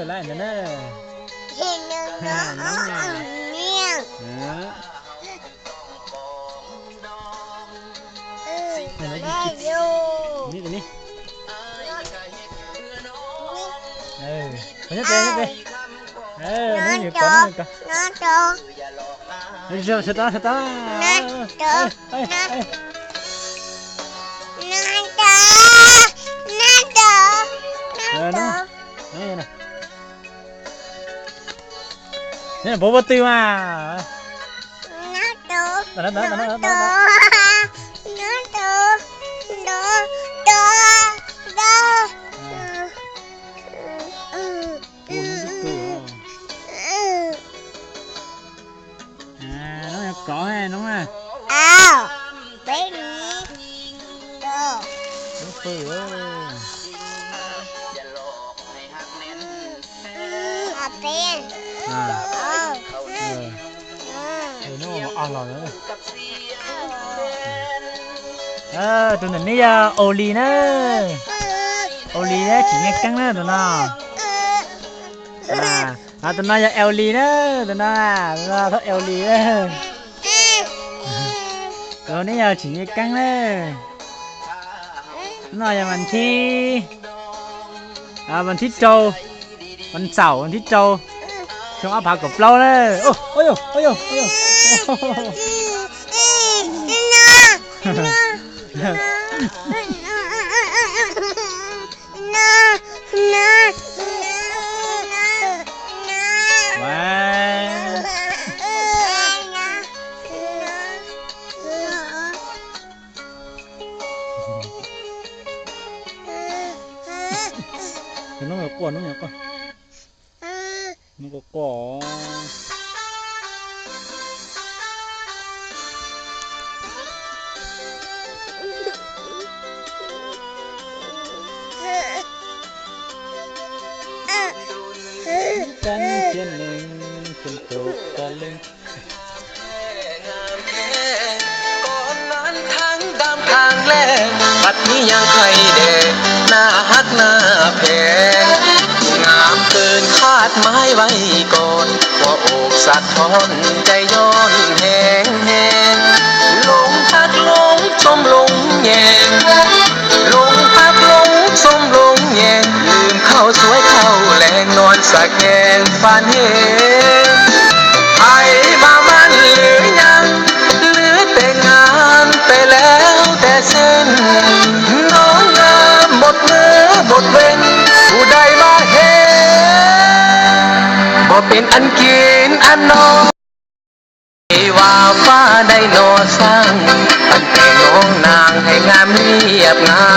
ไล่นั่นน่ะเห็นน้องเนี่ยได้อยู่นี่ตัวนี้นี่ไปนี่อยู่ก่อนน้องโตนี่เสตาน้องโตน้องโตนี่นะนี่บัวตีมาน้องโตนั่นน้องโตcó hay đúng không? Bé ní đồ phừ bên nó ăn rồi nữa tụi mình đi oli nữa oli đó chỉ nghe căng nữa tụi nó tụi nó oli nữa tụi nó thích oli đó rồi nãy giờ chỉ nghe căng đấy nói là mình thi mình thích trâu mình sầu mình thích trâu không áp hạ cục lâu đấy ôi ôi nó là quả nó nhỉ con nó có cỏ cánh trên lên trên trụ ta lênก่อนนั้นทั้งดำทางแลบัดนี้ยังใครเด็กหน้าฮักหน้าแพงงามเกินคาดไม้ไว้ก่อนว่าอกสะท้อนใจย้อนแหงแหงหลงพักหลงชมหลงแยงหลงพักหลงชมหลงแยงลืมเข้าสวยเข้าแรงนอนสักแงงฝันเห็นไอ้มามันหรือยังหรือแต่งงานไปแล้วแต่เส้นน้องงามหมดเนื้อหมดเว้นผู้ใดมาเห็นบ่เป็นอันกินอันนอนว่าฟ้าได้นอสร้างตั้งแต่น้องนางให้งามเรียบงา